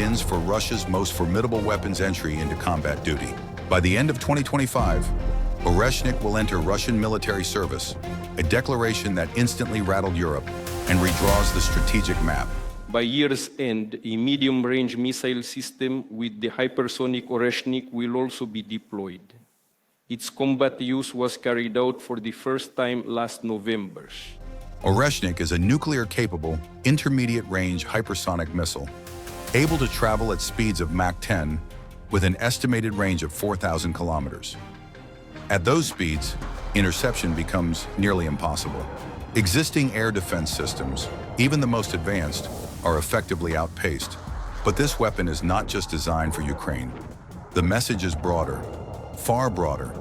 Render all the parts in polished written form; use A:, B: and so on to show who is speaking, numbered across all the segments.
A: begins for Russia's most formidable weapons entry into combat duty. By the end of 2025, Oreshnik will enter Russian military service, a declaration that instantly rattled Europe and redraws the strategic map.
B: By year's end, a medium-range missile system with the hypersonic Oreshnik will also be deployed. Its combat use was carried out for the first time last November.
A: Oreshnik is a nuclear-capable, intermediate-range hypersonic missile, able to travel at speeds of Mach 10 with an estimated range of 4,000 kilometers. At those speeds, interception becomes nearly impossible. Existing air defense systems, even the most advanced, are effectively outpaced. But this weapon is not just designed for Ukraine. The message is broader, far broader.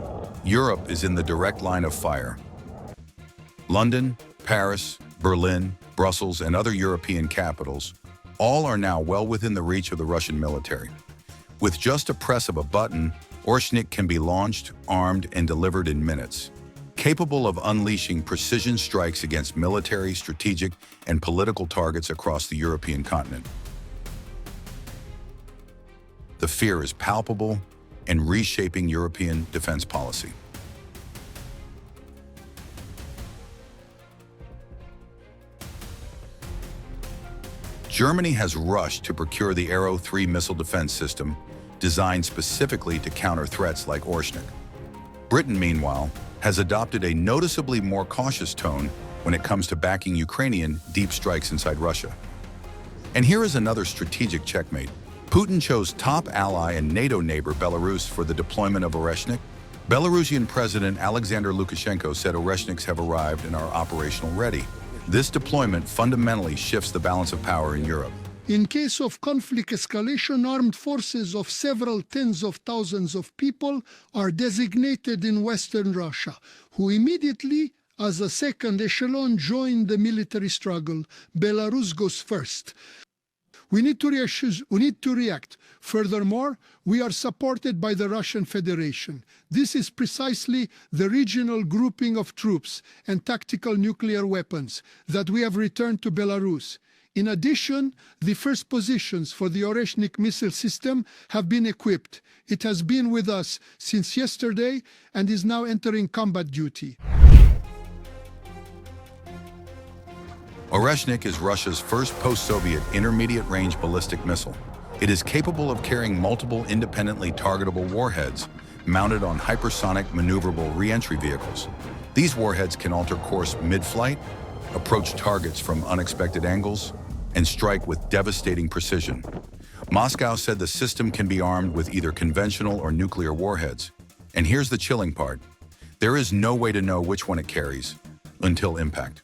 A: Europe is in the direct line of fire. London, Paris, Berlin, Brussels, and other European capitals, all are now well within the reach of the Russian military. With just a press of a button, Oreshnik can be launched, armed, and delivered in minutes, capable of unleashing precision strikes against military, strategic, and political targets across the European continent. The fear is palpable and reshaping European defense policy. Germany has rushed to procure the Arrow 3 missile defense system, designed specifically to counter threats like Oreshnik. Britain, meanwhile, has adopted a noticeably more cautious tone when it comes to backing Ukrainian deep strikes inside Russia. And here is another strategic checkmate. Putin chose top ally and NATO neighbor Belarus for the deployment of Oreshnik. Belarusian President Alexander Lukashenko said Oreshniks have arrived and are operational ready. This deployment fundamentally shifts the balance of power in Europe.
C: In case of conflict escalation, armed forces of several tens of thousands of people are designated in Western Russia, who immediately, as a second echelon, join the military struggle. Belarus goes first. We need to react. Furthermore, we are supported by the Russian Federation. This is precisely the regional grouping of troops and tactical nuclear weapons that we have returned to Belarus. In addition, the first positions for the Oreshnik missile system have been equipped. It has been with us since yesterday and is now entering combat duty.
A: Oreshnik is Russia's first post-Soviet intermediate-range ballistic missile. It is capable of carrying multiple independently targetable warheads mounted on hypersonic maneuverable re-entry vehicles. These warheads can alter course mid-flight, approach targets from unexpected angles, and strike with devastating precision. Moscow said the system can be armed with either conventional or nuclear warheads. And here's the chilling part. There is no way to know which one it carries until impact,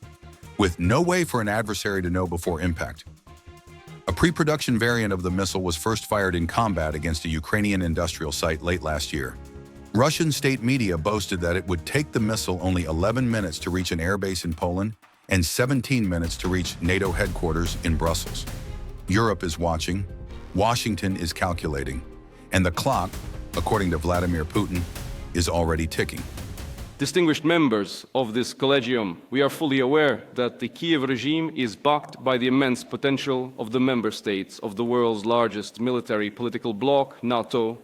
A: with no way for an adversary to know before impact. A pre-production variant of the missile was first fired in combat against a Ukrainian industrial site late last year. Russian state media boasted that it would take the missile only 11 minutes to reach an airbase in Poland and 17 minutes to reach NATO headquarters in Brussels. Europe is watching, Washington is calculating, and the clock, according to Vladimir Putin, is already ticking.
B: Distinguished members of this collegium, we are fully aware that the Kiev regime is backed by the immense potential of the member states of the world's largest military political bloc, NATO.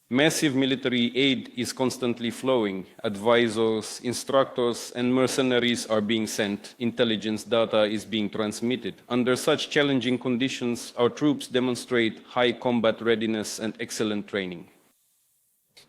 B: Massive military aid is constantly flowing. Advisors, instructors, and mercenaries are being sent. Intelligence data is being transmitted. Under such challenging conditions, our troops demonstrate high combat readiness and excellent training.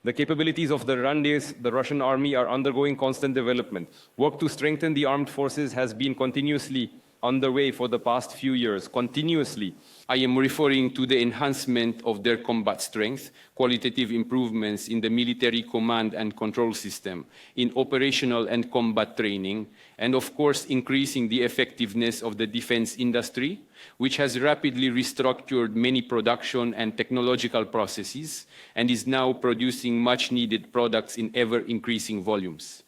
B: The capabilities of the Russian army are undergoing constant development. Work to strengthen the armed forces has been continuously underway for the past few years. Continuously, I am referring to the enhancement of their combat strength, qualitative improvements in the military command and control system, in operational and combat training, and of course, increasing the effectiveness of the defense industry, which has rapidly restructured many production and technological processes and is now producing much-needed products in ever-increasing volumes.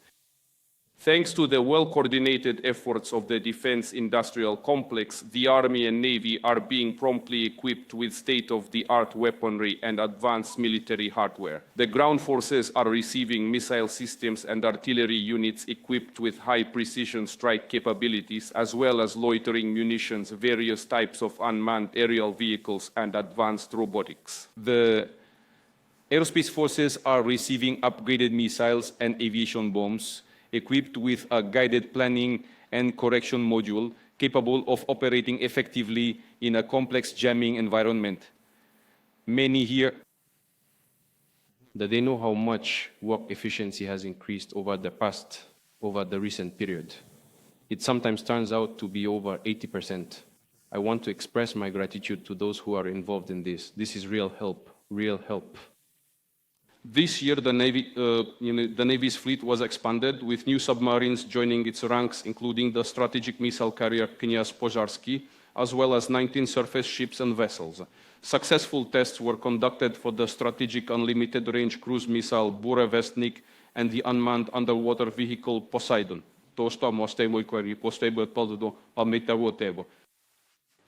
B: Thanks to the well-coordinated efforts of the defense industrial complex, the Army and Navy are being promptly equipped with state-of-the-art weaponry and advanced military hardware. The ground forces are receiving missile systems and artillery units equipped with high-precision strike capabilities, as well as loitering munitions, various types of unmanned aerial vehicles, and advanced robotics. The aerospace forces are receiving upgraded missiles and aviation bombs, equipped with a guided planning and correction module capable of operating effectively in a complex jamming environment. Many here that they know how much work efficiency has increased over the recent period. It sometimes turns out to be over 80%. I want to express my gratitude to those who are involved in this. This is real help, real help. This year, the Navy's fleet was expanded with new submarines joining its ranks, including the strategic missile carrier Kniaz Pożarski, as well as 19 surface ships and vessels. Successful tests were conducted for the strategic unlimited range cruise missile Oreshnik and the unmanned underwater vehicle Poseidon.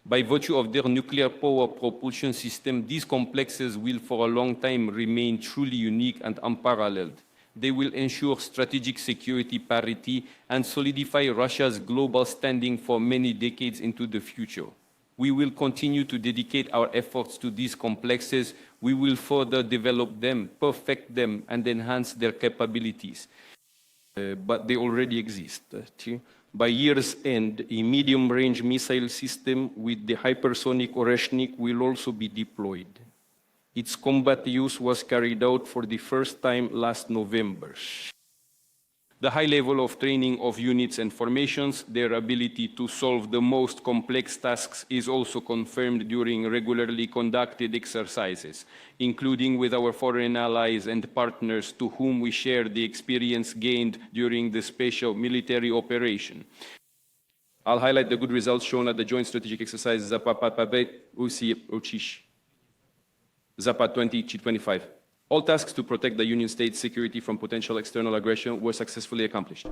B: By virtue of their nuclear power propulsion system, these complexes will for a long time remain truly unique and unparalleled. They will ensure strategic security parity and solidify Russia's global standing for many decades into the future. We will continue to dedicate our efforts to these complexes. We will further develop them, perfect them, and enhance their capabilities. But they already exist. By year's end, a medium-range missile system with the hypersonic Oreshnik will also be deployed. Its combat use was carried out for the first time last November. The high level of training of units and formations, their ability to solve the most complex tasks is also confirmed during regularly conducted exercises, including with our foreign allies and partners to whom we share the experience gained during the special military operation. I'll highlight the good results shown at the Joint Strategic Exercise Zapad 2025. All tasks to protect the Union State's security from potential external aggression were successfully accomplished.